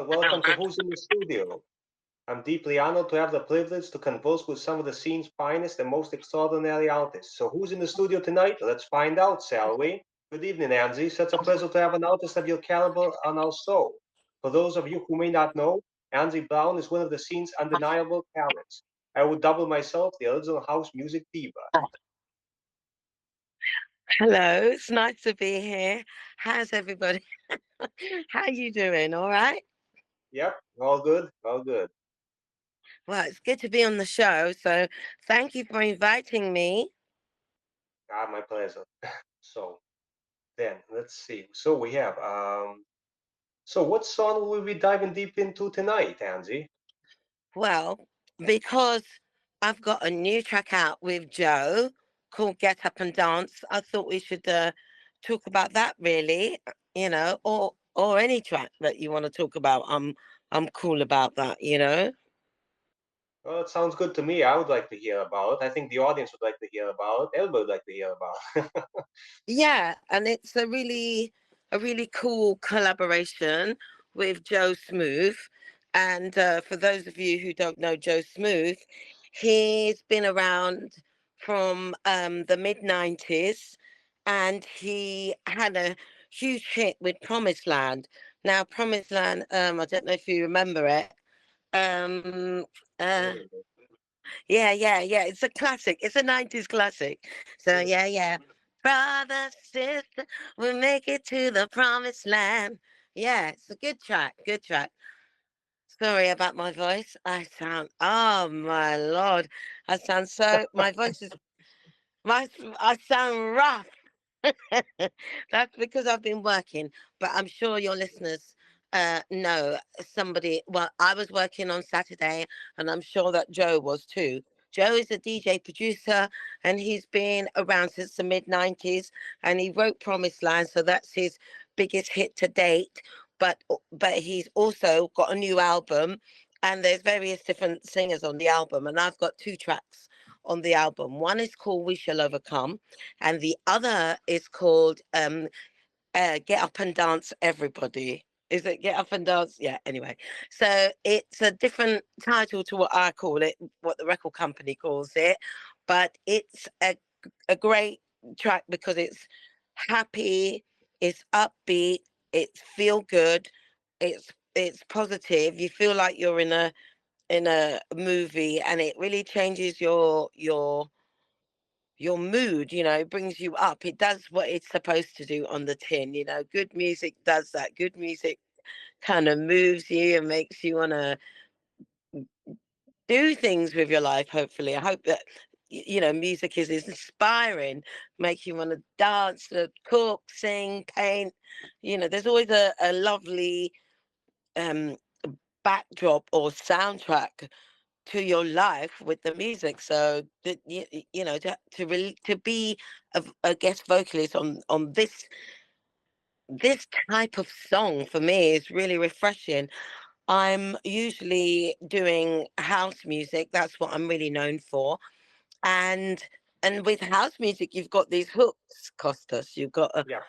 and welcome to Who's in the Studio. I'm deeply honored to have the privilege to converse with some of the scene's finest and most extraordinary artists. So, who's in the studio tonight? Let's find out, shall we? Good evening, Angie. Such a pleasure to have an artist of your caliber on our show. For those of you who may not know, Angie Brown is one of the scene's undeniable talents. I would double myself the original house music diva. Hello, it's nice to be here. How's everybody? How you doing? All right? Yep, all good, all good. Well, it's good to be on the show. So thank you for inviting me. Ah, my pleasure. So, then let's see. So we have so what song will we be diving deep into tonight, Angie? Well, because I've got a new track out with Joe called Get Up and Dance, I thought we should talk about that really, or any track that you want to talk about. I'm cool about that. Well, it sounds good to me. I would like to hear about it. I think the audience would like to hear about it. Everybody would like to hear about it. Yeah, and it's a really cool collaboration with Joe Smooth. And for those of you who don't know Joe Smooth, he's been around from the mid 90s, and he had a huge hit with Promised Land. Now, Promised Land, I don't know if you remember it. Um, uh, yeah. It's a classic. It's a 90s classic. So Yes. yeah. Brother, sister, we make it to the promised land. Yeah, it's a good track. Good track. Sorry about my voice. Oh my Lord. My voice is, I sound rough. That's because I've been working, but I'm sure your listeners know somebody. Well, I was working on Saturday, and I'm sure that Joe was too. Joe is a DJ producer, and he's been around since the mid 90s, and he wrote Promised Land, so that's his biggest hit to date. But he's also got a new album, and there's various different singers on the album, and I've got two tracks on the album. One is called We Shall Overcome, and the other is called Get Up and Dance Everybody. Is it Get Up and Dance? Yeah, anyway. So it's a different title to what I call it, what the record company calls it, but it's a great track because it's happy, it's upbeat, it's feel good, it's positive. You feel like you're in a movie, and it really changes your mood, brings you up. It does what it's supposed to do on the tin. Good music does that. Good music kind of moves you and makes you want to do things with your life. Hopefully, I hope that music is inspiring, make you want to dance, cook, sing, paint. There's always a lovely um backdrop or soundtrack to your life with the music. So that to be a guest vocalist on this type of song for me is really refreshing. I'm usually doing house music. That's what I'm really known for. And with house music, you've got these hooks, Costas. Yeah.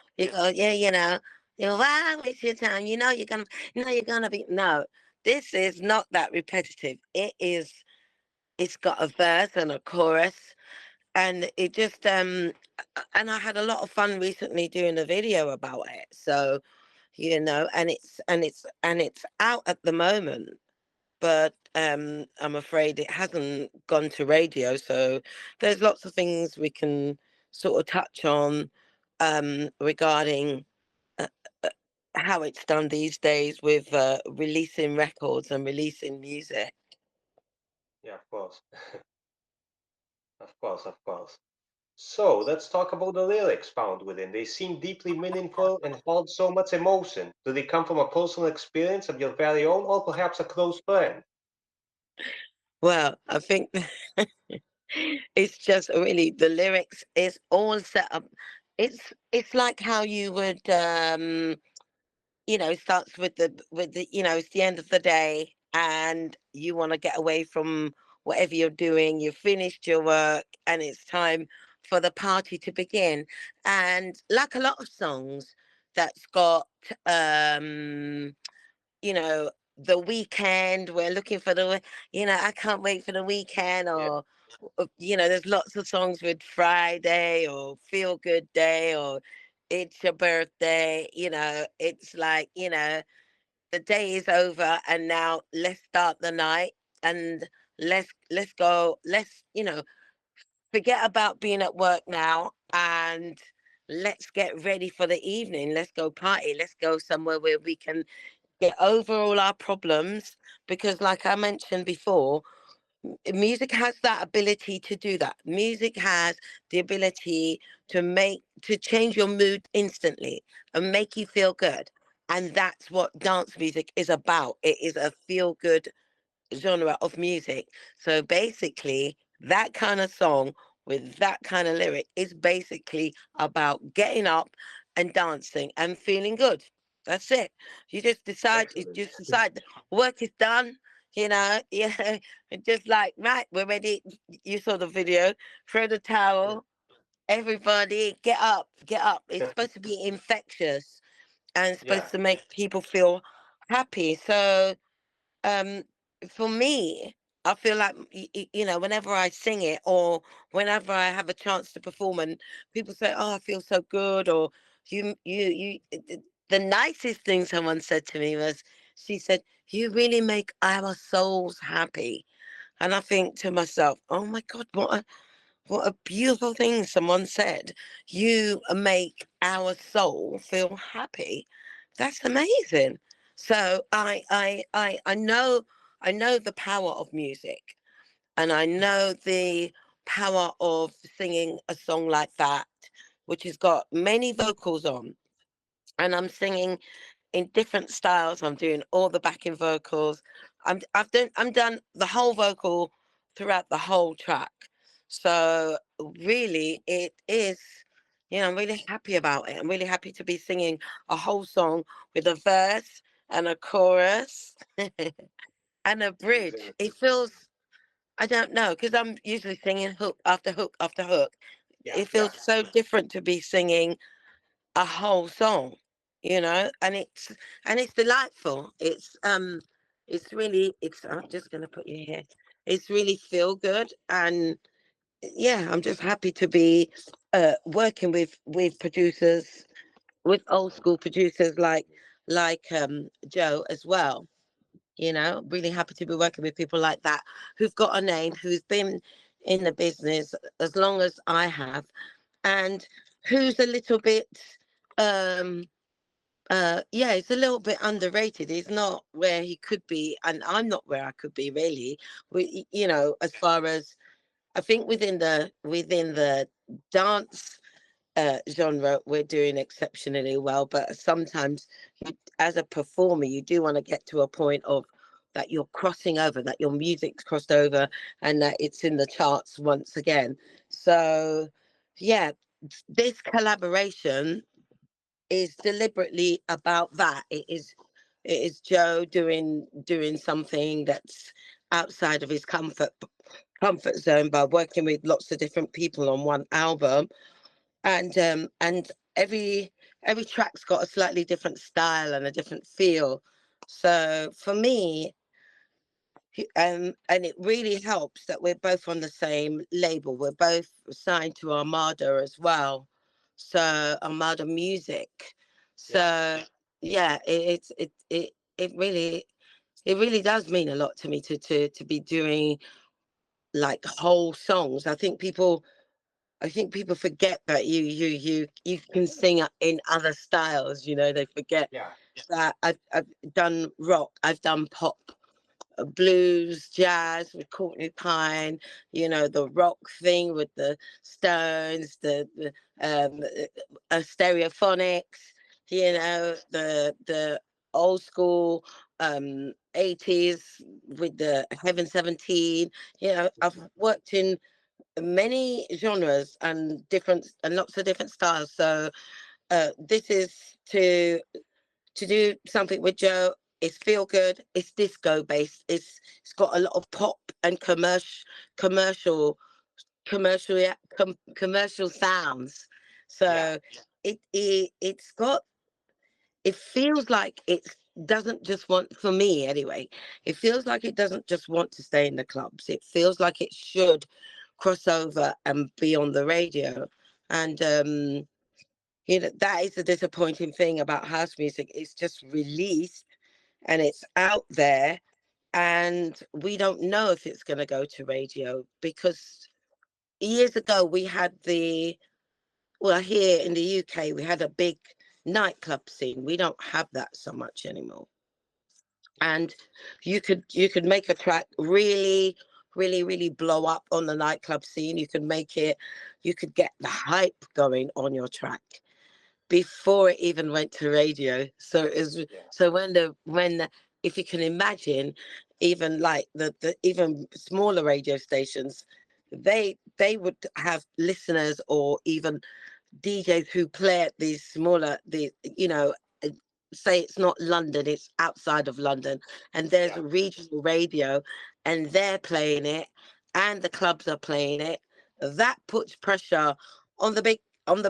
Yeah, why waste your time? You're gonna be no. This is not that repetitive. It's got a verse and a chorus, and it just and I had a lot of fun recently doing a video about it. So and it's out at the moment, but I'm afraid it hasn't gone to radio. So there's lots of things we can sort of touch on regarding uh, uh, how it's done these days with releasing records and releasing music. Yeah, of course. Of course, of course. So let's talk about the lyrics found within. They seem deeply meaningful and hold so much emotion. Do they come from a personal experience of your very own, or perhaps a close friend? Well, I think it's just really the lyrics is all set up. It's like how you would it starts with the it's the end of the day, and you want to get away from whatever you're doing. You've finished your work, and it's time for the party to begin. And like a lot of songs that's got um you know the weekend. We're looking for I can't wait for the weekend. Yeah. Or there's lots of songs with Friday or Feel Good Day or It's Your Birthday. It's like, the day is over and now let's start the night, and let's go, let's forget about being at work now, and let's get ready for the evening. Let's go party. Let's go somewhere where we can get over all our problems, because like I mentioned before, music has that ability to do that. Music has the ability to change your mood instantly and make you feel good. And that's what dance music is about. It is a feel good genre of music. So basically, that kind of song with that kind of lyric is basically about getting up and dancing and feeling good. That's it. You Excellent. just decide work is done, yeah. And just like, right, we're ready. You saw the video, throw the Yeah. towel, everybody get up, get up. It's supposed to be infectious and it's Yeah. supposed to make people feel happy. So um for me, I feel like whenever I sing it or whenever I have a chance to perform and people say, oh, I feel so good, or the nicest thing someone said to me was, she said, you really make our souls happy. And I think to myself, oh my god, what a beautiful thing someone said. You make our soul feel happy. That's amazing. So I know the power of music, and I know the power of singing a song like that, which has got many vocals on, and I'm singing in different styles. I'm doing all the backing vocals. I'm done the whole vocal throughout the whole track. So really, it is. I'm really happy about it. I'm really happy to be singing a whole song with a verse and a chorus and a bridge. Amazing. It feels. I don't know, because I'm usually singing hook after hook after hook. Yeah. It Yeah. feels so different to be singing a whole song, and it's delightful. It's I'm just gonna put you here. It's really feel good, and yeah, I'm just happy to be working with producers, with old school producers like Joe as well. Really happy to be working with people like that, who've got a name, who's been in the business as long as I have, and who's a little bit um yeah, it's a little bit underrated. He's not where he could be, and I'm not where I could be, really. As far as I think within the dance genre, we're doing exceptionally well. But sometimes, as a performer, you do want to get to a point of that you're crossing over, that your music's crossed over, and that it's in the charts once again. So, yeah, this collaboration is deliberately about that. It is Joe doing something that's outside of his comfort zone by working with lots of different people on one album, and every track's got a slightly different style and a different feel. So for me, and it really helps that we're both on the same label. We're both signed to Armada as well, so Armada Music. Yeah. So yeah, it really does mean a lot to me to be doing like whole songs. I think people forget that you can sing in other styles. They forget Yeah. that I've done rock, I've done pop, blues, jazz with Courtney Pine, the rock thing with the Stones, the stereophonics, the old school 80s with the Heaven 17. I've worked in many genres and lots of different styles. So this is to do something with Joe. It's feel good. It's disco based. It's got a lot of pop and commercial commercial sounds. Yeah. So it feels like it's doesn't just want, for me anyway, it feels like it doesn't just want to stay in the clubs. It feels like it should cross over and be on the radio. And that is the disappointing thing about house music. It's just released and it's out there, and we don't know if it's going to go to radio, because years ago we had here in the UK we had a big nightclub scene. We don't have that so much anymore. And you could make a track really, really, really blow up on the nightclub scene. You could get the hype going on your track before it even went to radio. So if you can imagine, even like the even smaller radio stations, they would have listeners, or even DJs who play at these smaller, uh, say it's not London, it's outside of London, and there's Yeah. regional radio, and they're playing it, and the clubs are playing it. That puts pressure on the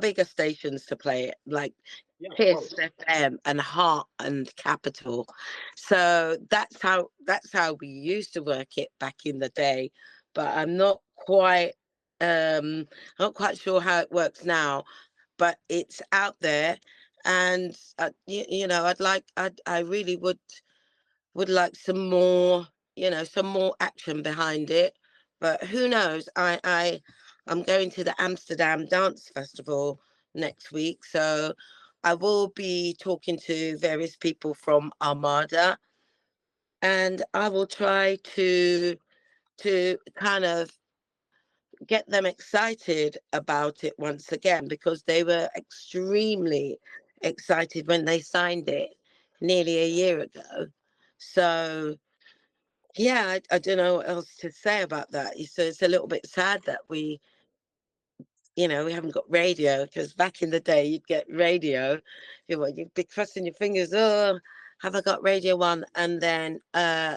bigger stations to play it, like Yeah, of Kiss course. FM and Heart and Capital. So that's how we used to work it back in the day. But I'm not quite sure how it works now. But it's out there, and I really would like some more action behind it. But who knows? I'm going to the Amsterdam Dance Festival next week, so I will be talking to various people from Armada, and I will try to kind of get them excited about it once again, because they were extremely excited when they signed it nearly a year ago. So yeah, I don't know what else to say about that. So it's a little bit sad that we haven't got radio, because back in the day you'd get radio, you'd be crossing your fingers, oh, have I got Radio 1? And then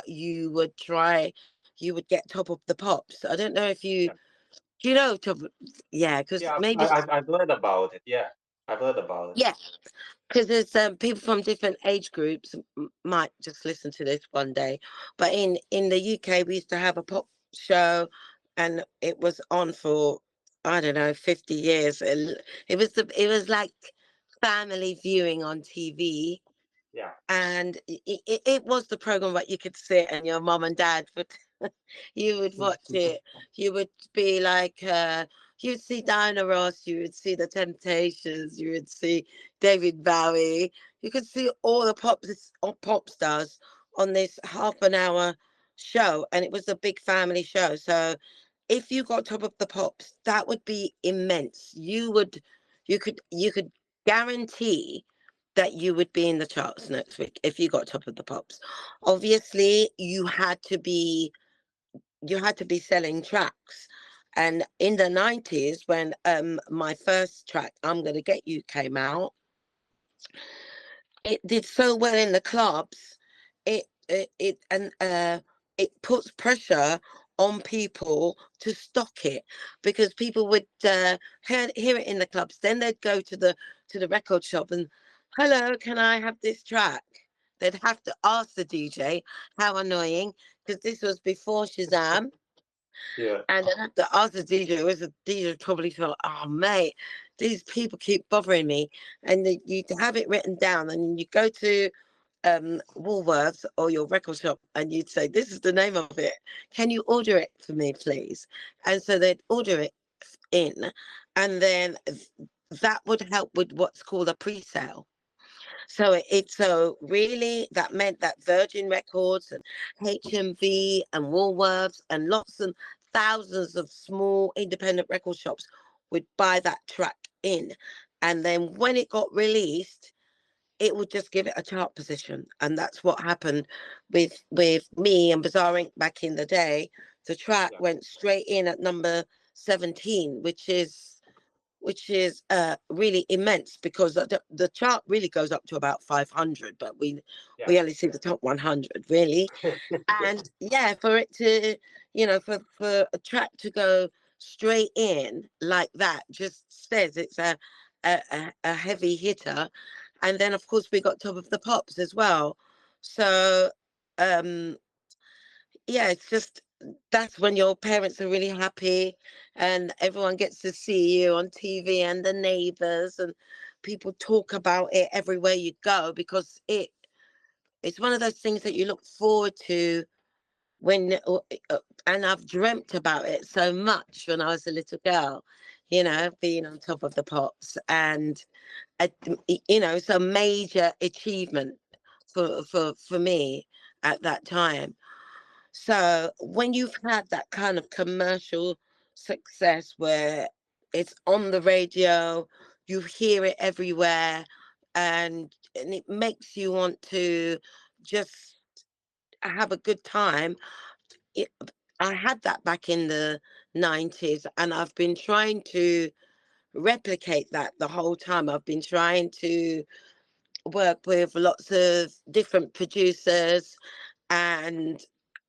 you would get Top of the Pops. I don't know if Yeah. do you know Top yeah, because Yeah, maybe, I've heard about it. Yeah, I've heard about it. yeah, because there's people from different age groups might just listen to this one day. But in the UK, we used to have a pop show, and it was on for, I don't know, 50 years. And it was like family viewing on TV, Yeah. and it was the program that you could sit and your mom and dad would you would watch it. You would be like, you'd see Diana Ross, you would see the Temptations, you would see David Bowie. You could see all the pop stars on this half an hour show, and it was a big family show. So if you got Top of the Pops, that would be immense. You could guarantee that you would be in the charts next week if you got Top of the Pops. Obviously, you had to be selling tracks. And in the 90s, when my first track, I'm Gonna Get You, came out, it did so well in the clubs. It puts pressure on people to stock it, because people would hear it in the clubs, then they'd go to the record shop and, hello, can I have this track? They'd have to ask the DJ. How annoying, because this was before Shazam. Yeah. And then have to ask the DJ, was the DJ probably thought, oh mate, these people keep bothering me. And you have it written down, and you go to Woolworths or your record shop, and you'd say, this is the name of it. Can you order it for me, please? And so they'd order it in, and then that would help with what's called a pre-sale. So really that meant that Virgin Records and HMV and Woolworths and lots and thousands of small independent record shops would buy that track in. And then when it got released, it would just give it a chart position. And that's what happened with me and Bizarre Inc. back in the day. The track Yeah. went straight in at number 17, which is really immense, because the chart really goes up to about 500, but Yeah. we only see the top 100 really. And yeah, for it to, for a track to go straight in like that just says it's a heavy hitter. And then of course we got Top of the Pops as well. So yeah, it's just that's when your parents are really happy and everyone gets to see you on TV and the neighbors and people talk about it everywhere you go because it's one of those things that you look forward to when and I've dreamt about it so much when I was a little girl, being on top of the pops and it's a major achievement for me at that time. So when you've had that kind of commercial success where it's on the radio, you hear it everywhere, and it makes you want to just have a good time. It, I had that back in the 90s, and I've been trying to replicate that the whole time. I've been trying to work with lots of different producers and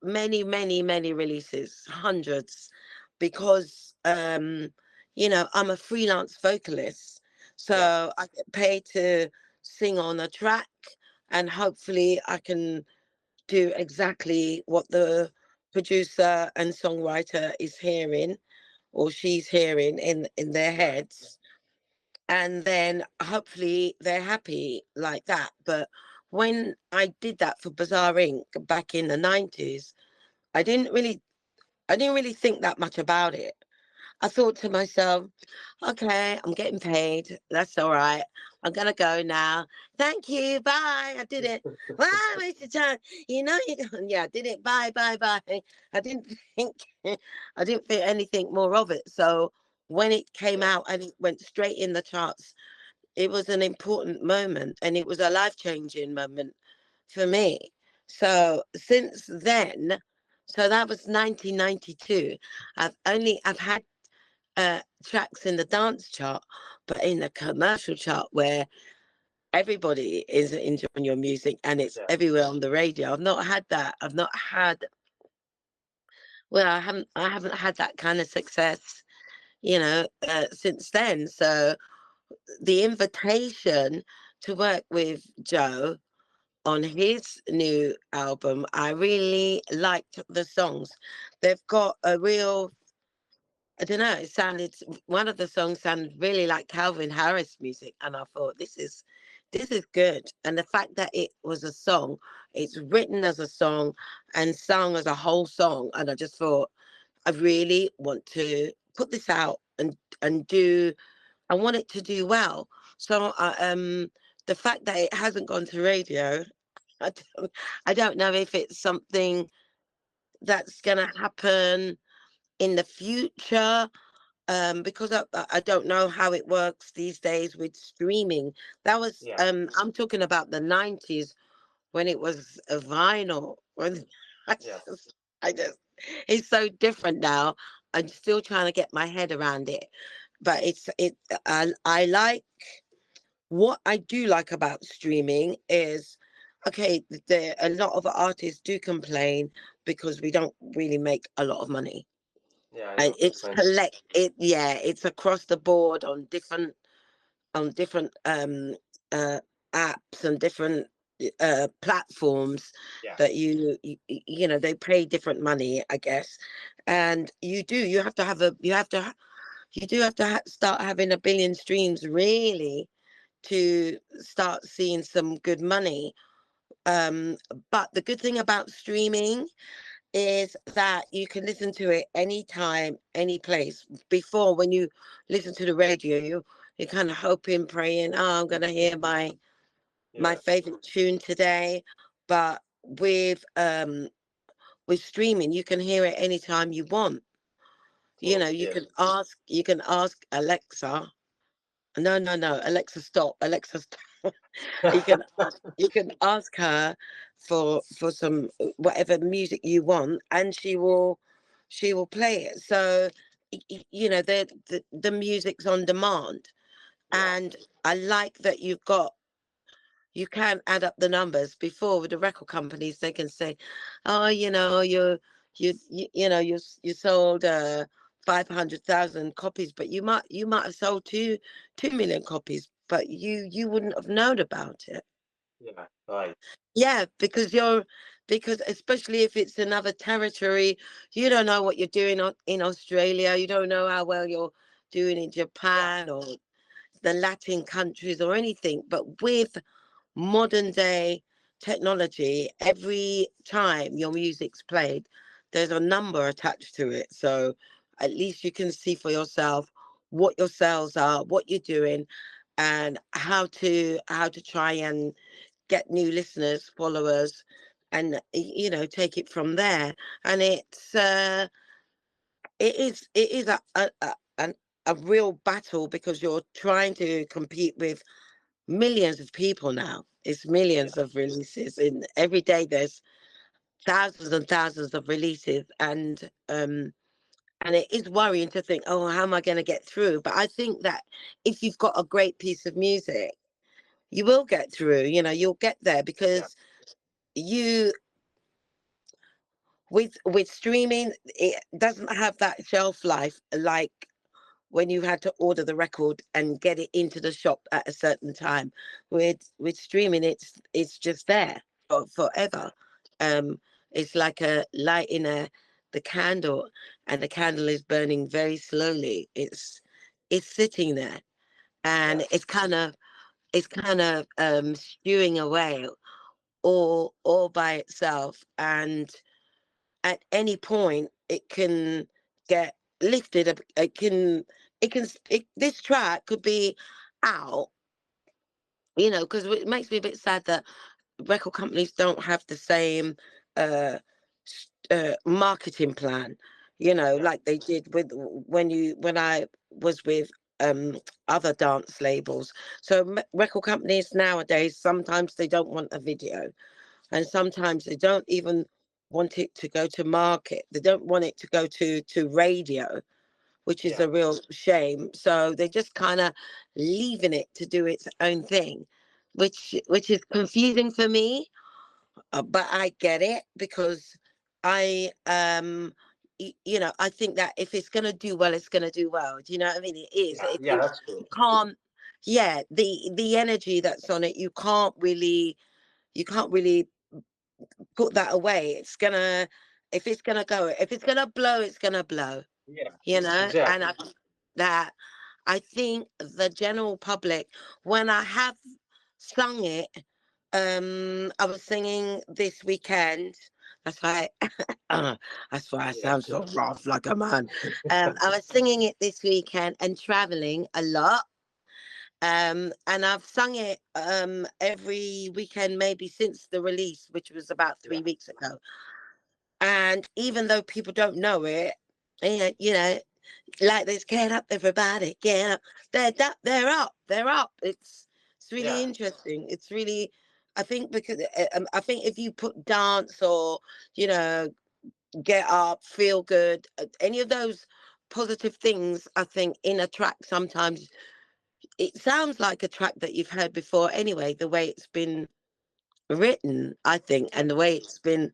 many releases, hundreds, because I'm a freelance vocalist, Yeah. so I get paid to sing on a track, and hopefully I can do exactly what the producer and songwriter is hearing or she's hearing in their Right. heads, and then hopefully they're happy like that. But when I did that for Bizarre Inc. back in the 90s, I didn't really I didn't really think that much about it. I thought to myself, okay, I'm getting paid. That's all right. I'm gonna go now. Thank you. Bye. I did it. Bye, Mr. Time. Yeah, I did it. Bye, bye, bye. I didn't think I didn't think anything more of it. So when it came Yeah. out and it went straight in the charts, it was an important moment and it was a life-changing moment for me. So since then, so that was 1992. I've had tracks in the dance chart, but in the commercial chart where everybody is enjoying your music and it's Yeah. everywhere on the radio. I've not had that. I've not had well, I haven't had that kind of success, since then. So the invitation to work with Joe on his new album, I really liked the songs. They've got a real, I don't know, one of the songs sounded really like Calvin Harris music, and I thought this is good. And the fact that it was a song, it's written as a song and sung as a whole song, and I just thought I really want to put this out and do. I want it to do well. So the fact that it hasn't gone to radio, I don't know if it's something that's going to happen in the future, because I don't know how it works these days with streaming. That was Yeah. I'm talking about the 90s when it was a vinyl. When I Yeah. just, I just it's so different now. I'm still trying to get my head around it, but I like what I do like about streaming is, okay, there a lot of artists do complain because we don't really make a lot of money. Yeah. I And know. it's When, it's across the board on different apps and different platforms yeah. that they pay different money, I guess. And you have to have a you do have to start having a billion streams really to start seeing some good money. But the good thing about streaming is that you can listen to it anytime, any place. Before, when you listen to the radio, you're kind of hoping, praying, oh, I'm gonna hear my Yeah. favorite tune today. But with streaming, you can hear it anytime you want. Well, You yeah. can ask Alexa. No, no, no, Alexa, stop. Alexa, stop. You can ask her for some whatever music you want, and she will play it. So the music's on demand, Yeah. and I like that you can add up the numbers. Before with the record companies, they can say, oh, you sold 500,000 copies, but you might have sold 2 million copies, but you wouldn't have known about it. Yeah, right. Yeah, because especially if it's another territory, you don't know what you're doing in Australia. You don't know how well you're doing in Yeah, Japan or the Latin countries or anything. But with modern day technology, every time your music's played, there's a number attached to it. So at least you can see for yourself what your sales are, what you're doing, and how to try and get new listeners, followers, and take it from there. And it is a real battle because you're trying to compete with millions of people now. It's yeah, millions of releases, and every day there's thousands and thousands of releases, and it is worrying to think, oh, how am I going to get through? But I think that if you've got a great piece of music, you will get through. You'll get there yeah, because you with streaming, it doesn't have that shelf life like when you had to order the record and get it into the shop at a certain time. With streaming, it's just there for forever. um it's like a light in the candle, and the candle is burning very slowly. It's sitting there, yeah, and it's kind of stewing away all by itself, and at any point it can get lifted this track could be out, because it makes me a bit sad that record companies don't have the same uh, marketing plan, yeah, like they did when I was with other dance labels. So record companies nowadays, sometimes they don't want a video, and sometimes they don't even want it to go to market. They don't want it to go to radio, which is yeah, a real shame. So they're just kind of leaving it to do its own thing, which is confusing for me. But I get it because I I think that if it's gonna do well, it's gonna do well. Do you know what I mean? It is. yeah, yeah, that's You true. can't. Yeah, the energy that's on it, you can't really put that away. It's gonna if it's gonna go, if it's gonna blow, it's gonna blow. Yeah, And exactly. I think the general public, when I have sung it, I was singing this weekend. That's why that's why I Yeah, sound so rough like a man. I was singing it this weekend and traveling a lot. And I've sung it every weekend maybe since the release, which was about yeah, 3 weeks ago. And even though people don't know it, like this, get up, everybody, get up. They're up, they're up. It's really yeah, interesting. It's really, I think because I think if you put dance or you know get up, feel good, any of those positive things, I think in a track sometimes it sounds like a track that you've heard before anyway. The way it's been written, I think, yeah, and the way it's been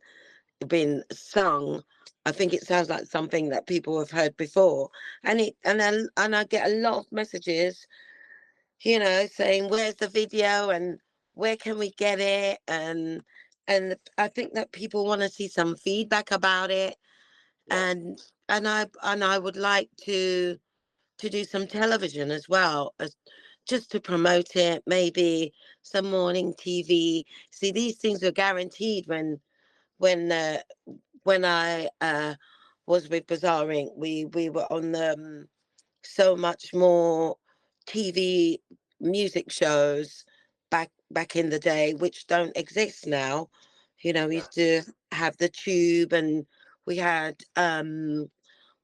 sung, I think it sounds like something that people have heard before. And I get a lot of messages, saying where's the video and where can we get it, and I think that people want to see some feedback about it, yeah, and I would like to do some television as well, as just to promote it, maybe some morning TV. See, these things are guaranteed when uh, when I was with Bizarre Inc. We were on so much more TV music shows back in the day, which don't exist now. We yeah, used to have the Tube, and we had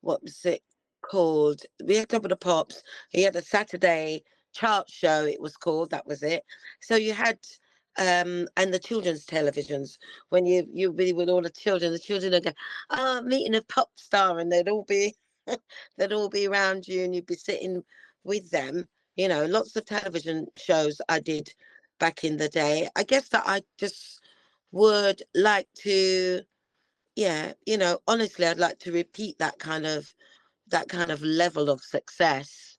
what was it called? We had Top of the Pops. He had a Saturday chart show. It was called. That was it. So you had and the children's televisions, when you be with all the children would go, oh, meeting a pop star, and they'd all be around you, and you'd be sitting with them. Lots of television shows I did back in the day. I guess that I just would like to, yeah, honestly, I'd like to repeat that kind of level of success.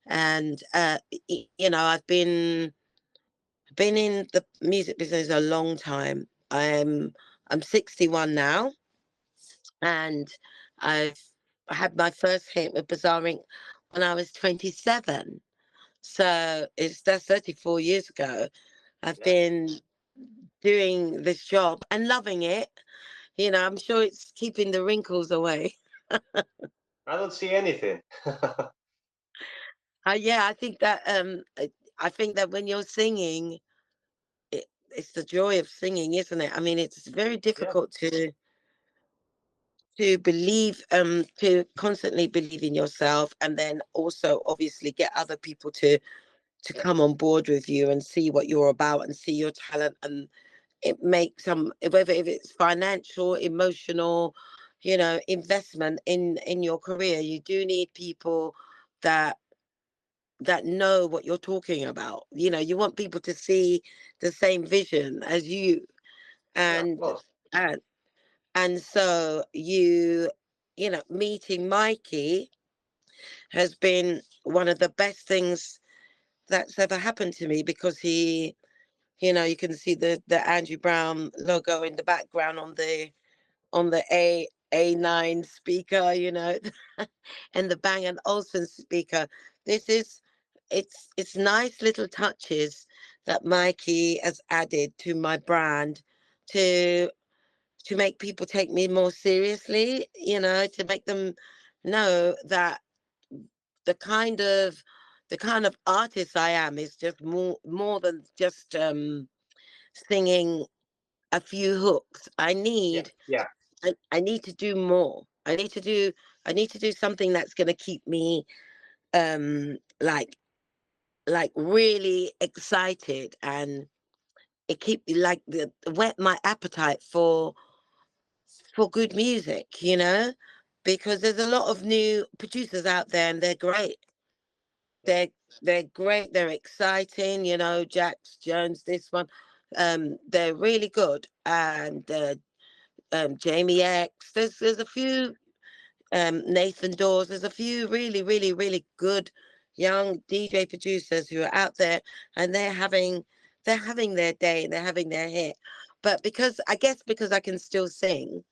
And I've been been in the music business a long time. I'm 61 now, and I've had my first hit with Bizarre Inc. when I was 27. So that's 34 years ago. I've Yeah. been doing this job and loving it. I'm sure it's keeping the wrinkles away. I don't see anything. Yeah, I think that when you're singing, it's the joy of singing, isn't it? I mean, it's very Yeah. difficult to constantly believe in yourself, and then also obviously get other people to come on board with you and see what you're about and see your talent, and it makes some, whether if it's financial, emotional, investment in your career. You do need people that know what you're talking about. You want people to see the same vision as you, Yeah, of and course. and so meeting Mikey has been one of the best things that's ever happened to me, because you can see the Angie Brown logo in the background on the A9 speaker, and the Bang& and Olufsen speaker. This is it's nice little touches that Mikey has added to my brand to make people take me more seriously, to make them know that the kind of artist I am is just more than just singing a few hooks. Yeah, yeah, I need to do more. I need to do something that's going to keep me like really excited, and it keep like the whet my appetite for good music, because there's a lot of new producers out there, and they're great. yeah, They're great. They're exciting. Jax Jones, this one, they're really good, and Jamie X. There's a few, Nathan Dawes. There's a few really, really, really good young DJ producers who are out there, and they're having their day, and they're having their hit. But because I can still sing,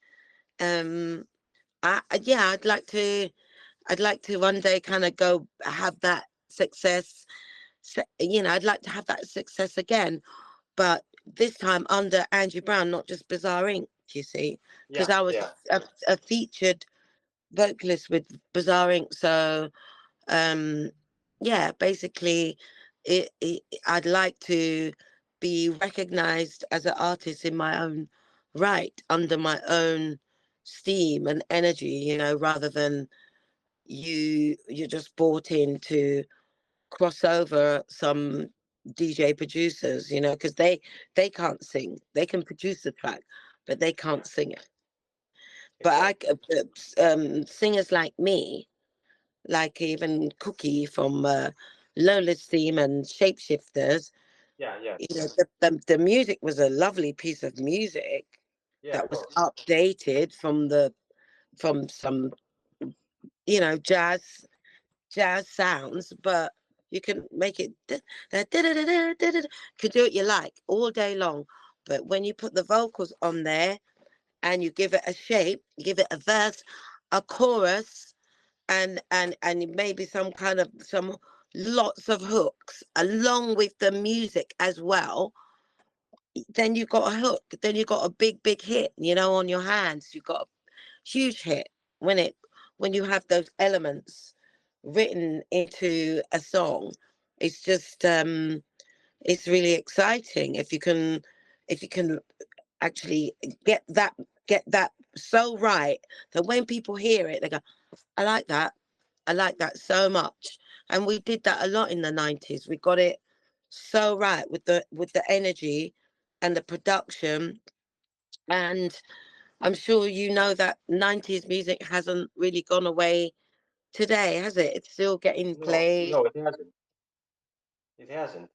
um, yeah, I'd like to one day kind of go have that success. I'd like to have that success again, but this time under Angie Brown, not just Bizarre Inc. You see, because yeah, I was yeah. a featured vocalist with Bizarre Inc. So, um, yeah, basically, I'd like to be recognized as an artist in my own right, under my own steam and energy, rather than you're just bought in to cross over some DJ producers, because they can't sing. They can produce the track, but they Yeah, can't sing it. But exactly. singers like me, like even Cookie from Lola's Theme and Shapeshifters, Yeah, yeah, the music was a lovely piece of music yeah, of that was course. updated from some jazz sounds, but you can make it could do what you like all day long. But when you put the vocals on there and you give it a shape, you give it a verse, a chorus, and maybe some lots of hooks along with the music as well, then you got a hook. Then you got a big hit, on your hands. You got a huge hit when you have those elements written into a song. It's just it's really exciting if you can actually get that so right that when people hear it, they go, I like that. I like that so much. And we did that a lot in the 90s. We got it so right with the energy and the production. And I'm sure that 90s music hasn't really gone away today, has it? It's still getting No, played. no, it hasn't. It hasn't.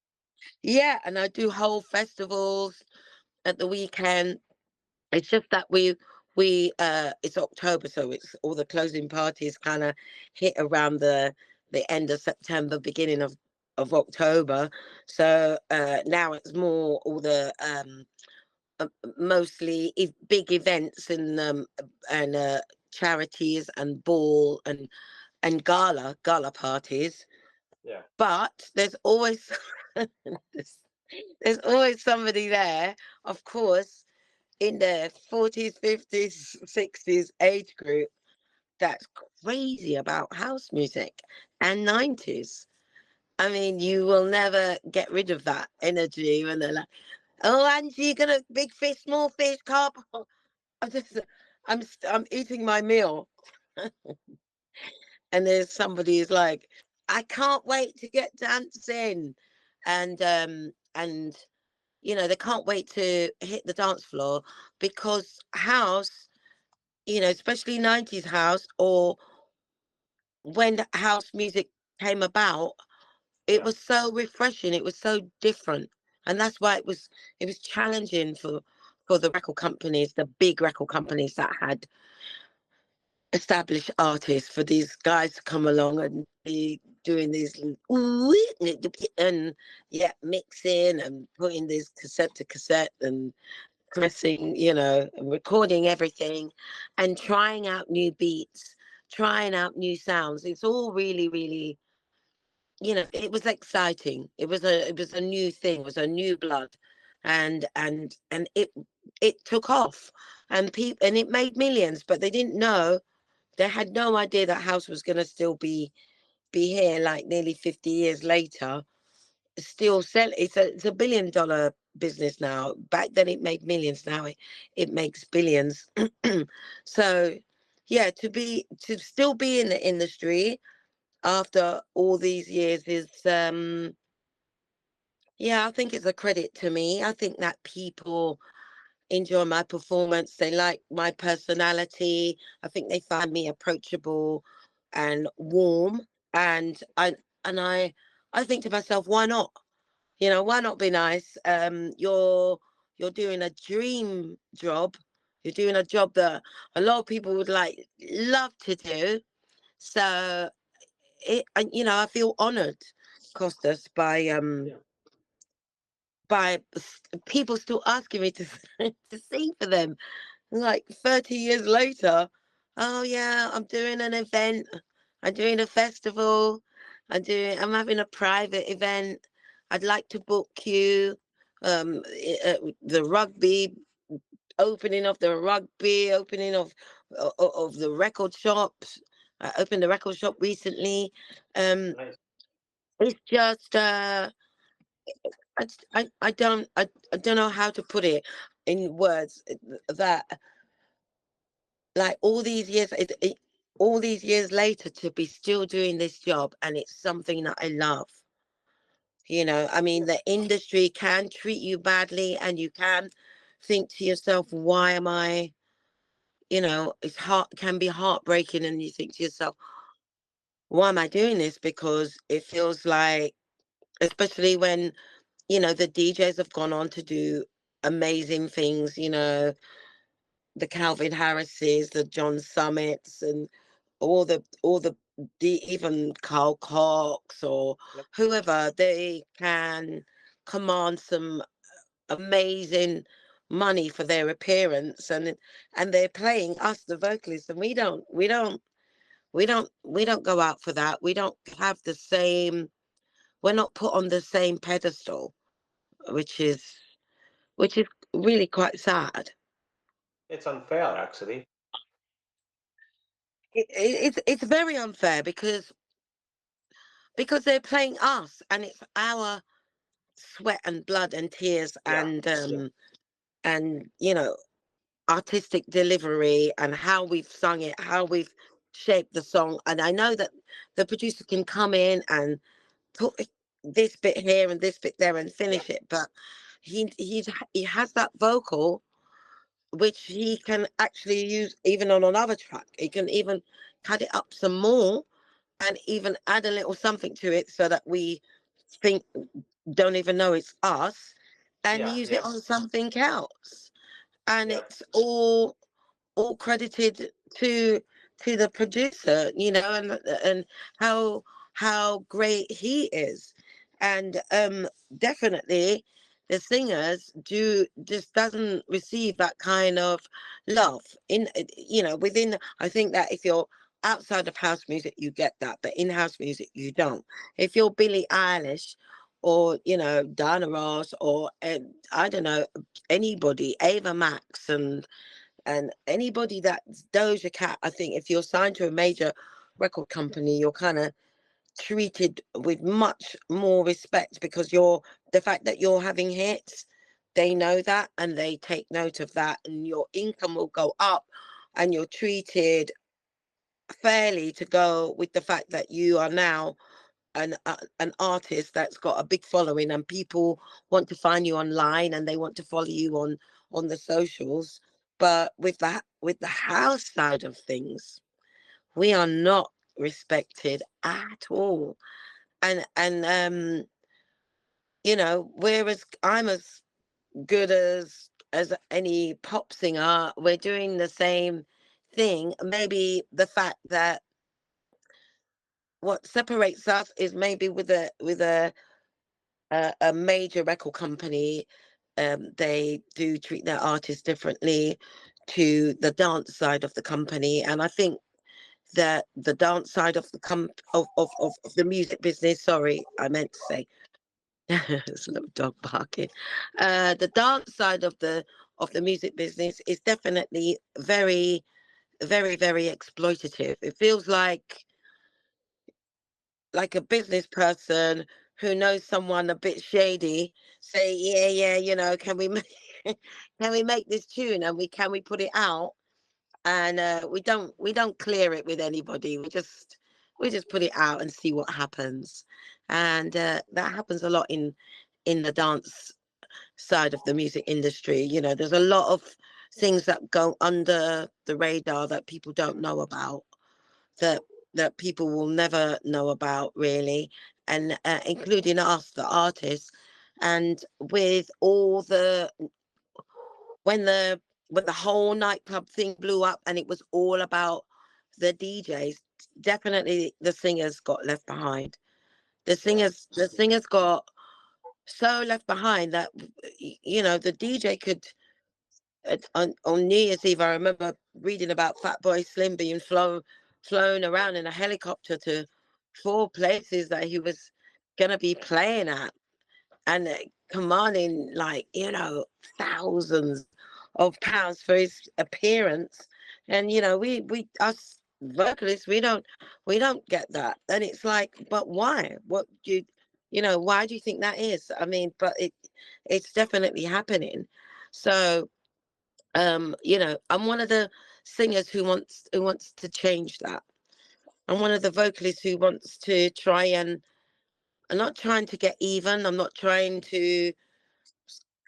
Yeah, and I do whole festivals at the weekend. It's just that we it's October, so it's all the closing parties kind of hit around the end of September, beginning of of October. So now it's more all the mostly big events and charities and ball and gala parties. Yeah. But there's always there's always somebody there, of course, in their 40s, 50s, 60s age group that's crazy about house music and 90s. I mean, you will never get rid of that energy when they're like, "Oh, Angie, you gonna big fish, small fish, carp." I'm just, I'm eating my meal, and there's somebody who's like, "I can't wait to get dancing," and they can't wait to hit the dance floor because house, especially 90s house or when the house music came about, it Yeah. was so refreshing. It was so different, and that's why it was challenging for the record companies, the big record companies that had established artists, for these guys to come along and be doing these and yeah, mixing and putting this cassette to cassette and pressing, and recording everything and trying out new beats, trying out new sounds. It's all really, really, it was exciting. It was a new thing. It was a new blood, and it took off, and it made millions. But they didn't know. They had no idea that house was going to still be here, like nearly 50 years later. Still sell. It's a $1 billion business now. Back then, it made millions. Now it makes billions. So, yeah, to still be in the industry after all these years is yeah, I think it's a credit to me. I think that people enjoy my performance. They like my personality. I think they find me approachable and warm. And I think to myself, why not? Why not be nice? You're doing a dream job. You're doing a job that a lot of people would love to do. So I feel honoured, Costas, Yeah. by people still asking me to to sing for them. Like 30 years later, oh yeah, I'm doing an event. I'm doing a festival. I'm having a private event. I'd like to book you. The rugby, opening of the rugby, opening of the record shops. I opened a record shop recently. Um, Nice. it's just I don't know how to put it in words that like all these years later to be still doing this job, and it's something that I love. I mean, Yeah. the industry can treat you badly, and you can think to yourself, why am I, it's heart can be heartbreaking, and you think to yourself, why am I doing this? Because it feels like, especially when, the DJs have gone on to do amazing things, the Calvin Harrises, the John Summits, and even Carl Cox or Yep. whoever. They can command some amazing money for their appearance, and they're playing us, the vocalists, and we don't go out for that. We don't have the same. We're not put on the same pedestal, which is which is really quite sad. It's unfair, actually. It's very unfair because they're playing us, and it's our sweat and blood and tears Yeah. and artistic delivery and how we've sung it, how we've shaped the song. And I know that the producer can come in and put this bit here and this bit there and Yeah. finish it, but he has that vocal which he can actually use even on another track. He can even cut it up some more and even add a little something to it so that we think don't even know it's us, and Yeah. use it Yeah. on something else. And Yeah. it's all credited to the producer, and how great he is. And definitely the singers just doesn't receive that kind of love in, within. I think that if you're outside of house music you get that, but in house music you don't. If you're Billie Eilish, or Diana Ross, or I don't know, anybody, Ava Max, and anybody that's Doja Cat, I think if you're signed to a major record company, you're kind of treated with much more respect, because the fact that you're having hits, they know that and they take note of that, and your income will go up, and you're treated fairly to go with the fact that you are now an artist that's got a big following, and people want to find you online and they want to follow you on the socials. But with the house side of things, we are not respected at all. And whereas I'm as good as any pop singer, we're doing the same thing. Maybe the fact that what separates us is maybe with a major record company, they do treat their artists differently to the dance side of the company. And I think that the dance side of of the music business, sorry, I meant to say, there's a little dog barking. The dance side of the music business is definitely very, very, very exploitative. It feels like a business person who knows someone a bit shady say, yeah, can we make, can we make this tune, and we put it out, and we don't clear it with anybody. We just put it out and see what happens. And that happens a lot in the dance side of the music industry. There's a lot of things that go under the radar that people don't know about, that people will never know about, really, and including us, the artists. And with all the when the when the whole nightclub thing blew up, and it was all about the DJs, definitely the singers got left behind. Yeah. The singers got so left behind that the DJ could, on New Year's Eve, I remember reading about Fatboy Slim being flown around in a helicopter to 4 places that he was gonna be playing at, and commanding, like, thousands of pounds for his appearance. And we us vocalists, we don't get that. And it's like, but why? What do why do you think that is? I mean, but it's definitely happening. So I'm one of the singers who wants to change that. I'm one of the vocalists who wants to try, and I'm not trying to get even. I'm not trying to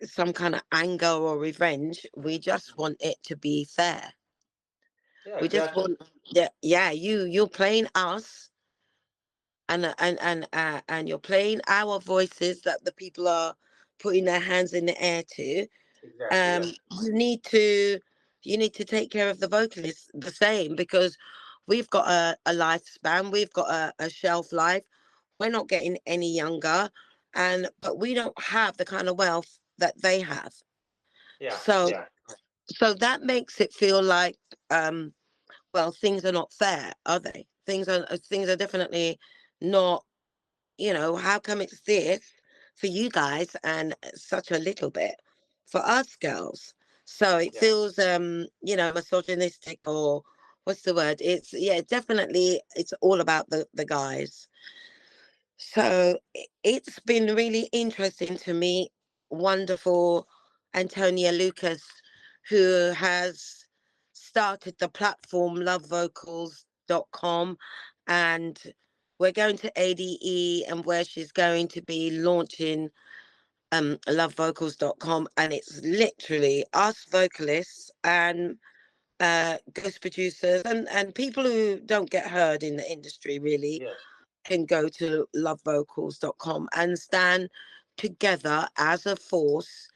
some kind of anger or revenge. We just want it to be fair. Yeah, We just exactly. want, yeah, you're playing us, and you're playing our voices that the people are putting their hands in the air to. Exactly. um Yeah. you need to you need to take care of the vocalists the same, because we've got a lifespan, we've got a shelf life. We're not getting any younger, and but we don't have the kind of wealth that they have. Yeah. So Yeah. that makes it feel like, um well, things are not fair, are they? Things are definitely not. How come it's this for you guys and such a little bit for us girls? So it Yeah. feels, misogynistic, or what's the word? It's, yeah, definitely it's all about the guys. So it's been really interesting to me. Wonderful Antonia Lucas, who has started the platform lovevocals.com, and we're going to ADE, and where she's going to be launching lovevocals.com, and it's literally us vocalists and ghost producers, and people who don't get heard in the industry, really, Yes. can go to lovevocals.com and stand together as a force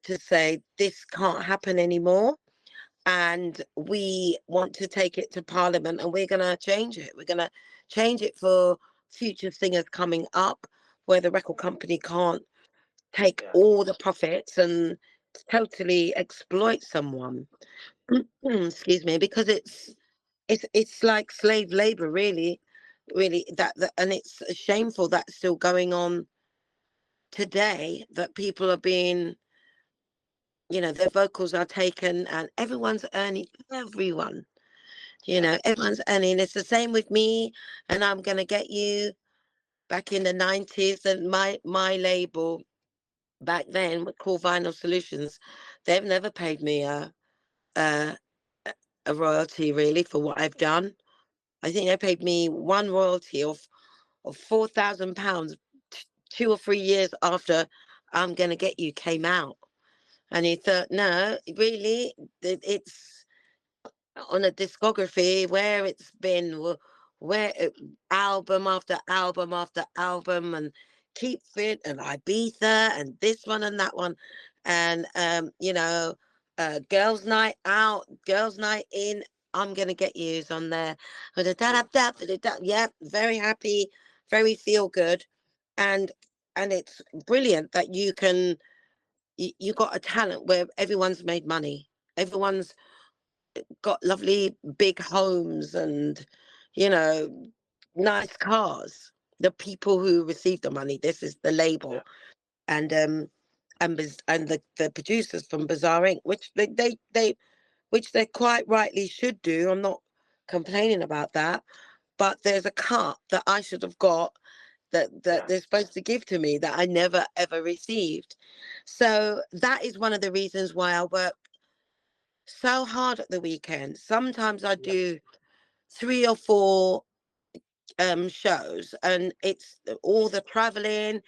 to say this can't happen anymore, and we want to take it to Parliament, and we're going to change it. We're going to change it for future singers coming up, where the record company can't take Yeah. all the profits and totally exploit someone. Excuse me, because it's like slave labor, really, really. And it's shameful that's still going on today. That people are being, their vocals are taken, and everyone's earning. Everyone, Yeah. everyone's earning. It's the same with me, and I'm gonna get you. Back in the 90s, and my label back then, called Vinyl Solutions, they've never paid me a a royalty really for what I've done. I think they paid me one royalty of £4,000 2 or 3 years after I'm Gonna Get You came out. And he thought, no, really, it's on a discography where it's been, where album after album after album, and Keep Fit and Ibiza and this one and that one, and Girls Night Out, Girls Night In, I'm Gonna Get Yous on there. Yeah, very happy, very feel good, and it's brilliant that you got a talent where everyone's made money, everyone's got lovely big homes and you know nice cars. The people who receive the money, this is the Yeah. label, and the producers from Bizarre Inc., which they which they quite rightly should do. I'm not complaining about that, but there's a cut that I should have got, that Yeah. they're supposed to give to me, that I never ever received. So that is one of the reasons why I work so hard at the weekend. Sometimes I Yeah. do 3 or 4 shows, and it's all the traveling,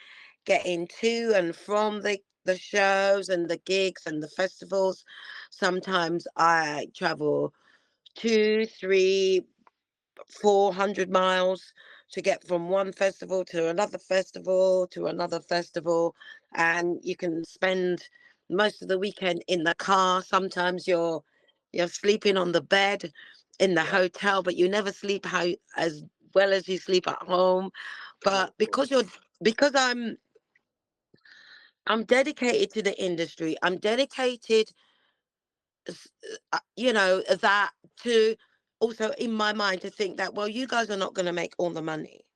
getting to and from the shows and the gigs and the festivals. Sometimes I travel 2, 3, 400 miles to get from one festival to another festival to another festival, and you can spend most of the weekend in the car. Sometimes you're sleeping on the bed in the Yeah. hotel, but you never sleep how as well as you sleep at home. True. But True. because I'm dedicated to the industry, I'm dedicated, that, to also in my mind to think that, well, you guys are not going to make all the money,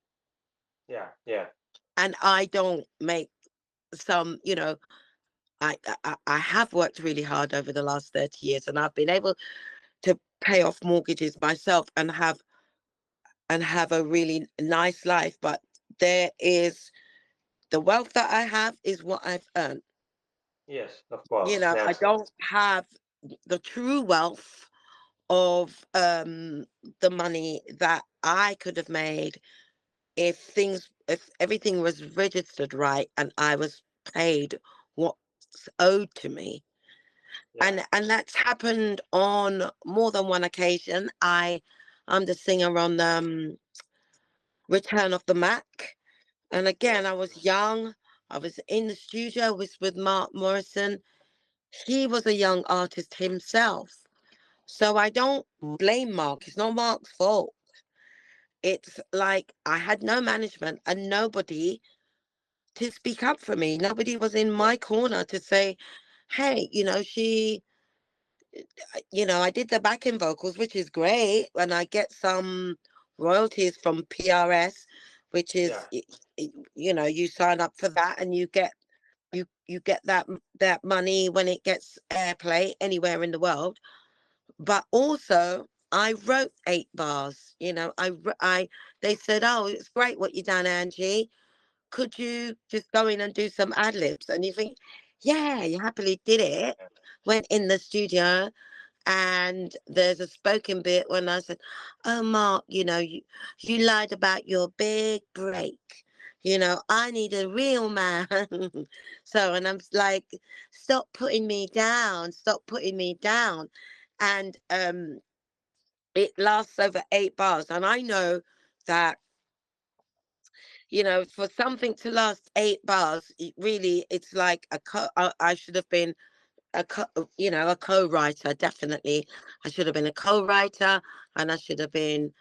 Yeah. Yeah. and I don't make some. I have worked really hard over the last 30 years, and I've been able to pay off mortgages myself and have a really nice life. But there is the wealth that I have is what I've earned. Yes. Of course, I Nancy. don't have the true wealth of the money that I could have made if everything was registered right and I was paid what's owed to me. Yeah. And that's happened on more than one occasion. I'm the singer on Return of the Mac. And again, Yes. I was young. I was in the studio with Mark Morrison. He was a young artist himself. So I don't blame Mark. It's not Mark's fault. It's like I had no management and nobody to speak up for me. Nobody was in Yeah. my corner to say, hey, I did the backing vocals, which is great. And I get some royalties from PRS, which Yeah. is, you sign up for that and you get that money when it gets airplay anywhere in the world. But also I wrote 8 bars. They said, oh, it's great what you done, Angie. Could you just go in and do some ad libs? And you think, yeah, you happily did it. Yeah. Went in the studio, and there's a spoken bit when I said, oh, Mark, you lied about your big break. I need a real man. So, and I'm like, stop putting me down, stop putting me down. And it lasts over 8 bars. And I know that, for something to last 8 bars, it's like I should have been a co-writer. Definitely, I should have been a co-writer, and I should have been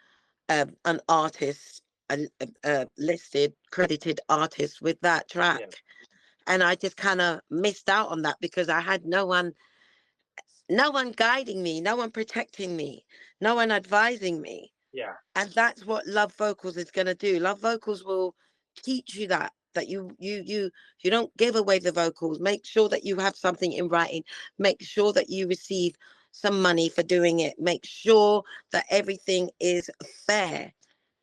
an artist a listed credited artist with that track. Yeah. And I just kind of missed out on that because I had no one guiding me, no one protecting me, no one advising me. Yeah. And that's what Love Vocals is going to do. Love Vocals will teach you that you don't give away the vocals. Make sure that you have something in writing. Make sure that you receive some money for doing it. Make sure that everything is fair.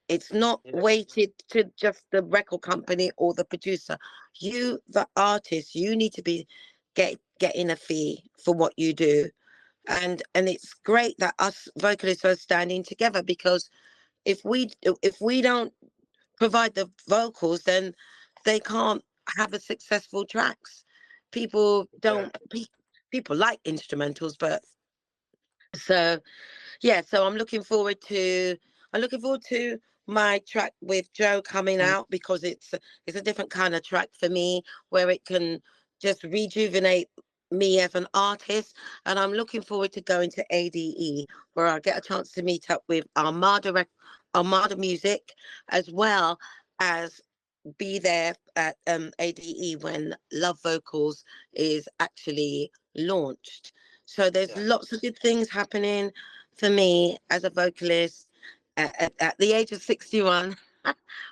It's not Yeah. weighted to just the record company or the producer. You, the artist, you need to be getting a fee for what you do. And it's great that us vocalists are standing together, because if we don't provide the vocals, then they can't have a successful tracks. People don't people like instrumentals, but so yeah, so I'm looking forward to my track with Joe coming out, because it's a different kind of track for me, where it can just rejuvenate me as an artist. And I'm looking forward to going to ADE, where I get a chance to meet up with Armada Music, as well as be there at ADE when Love Vocals is actually launched. So there's lots of good things happening for me as a vocalist at the age of 61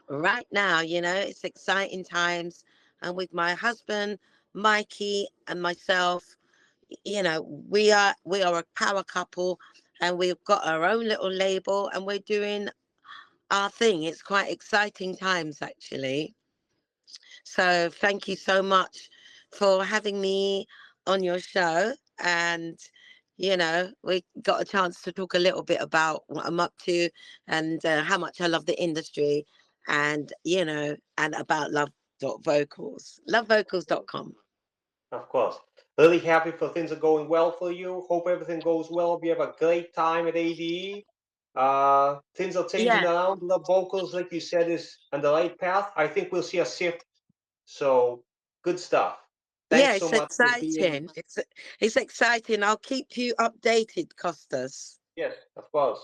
right now. It's exciting times. And with my husband, Mikey, and myself, we are a power couple, and we've got our own little label, and we're doing our thing. It's quite exciting times, actually. So thank you so much for having me on your show. And, we got a chance to talk a little bit about what I'm up to, and how much I love the industry, and, and about love.vocals, lovevocals.com. Of course. Really happy for things are going well for you. Hope everything goes well. We have a great time at ADE. Things are changing Yeah. around. Love Vocals, like you said, is on the right path. I think we'll see a shift. So good stuff. Yeah, Thanks so it's much for being. exciting. It's exciting. I'll keep you updated, Kostas. Yes, of course.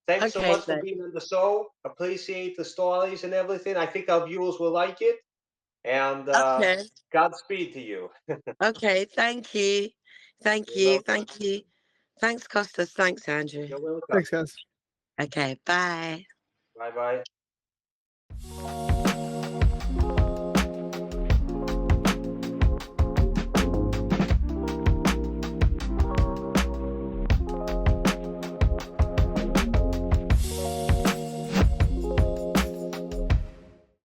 Thanks so Okay, much for then. being on the show. Appreciate the stories and everything. I think our viewers will like it. And Okay. Godspeed to you. Okay. Thank you. Thank You're you. welcome. Thank you. Thanks, Kostas. Thanks, Andrew. You're welcome. Thanks, guys. Okay. Bye. Bye bye.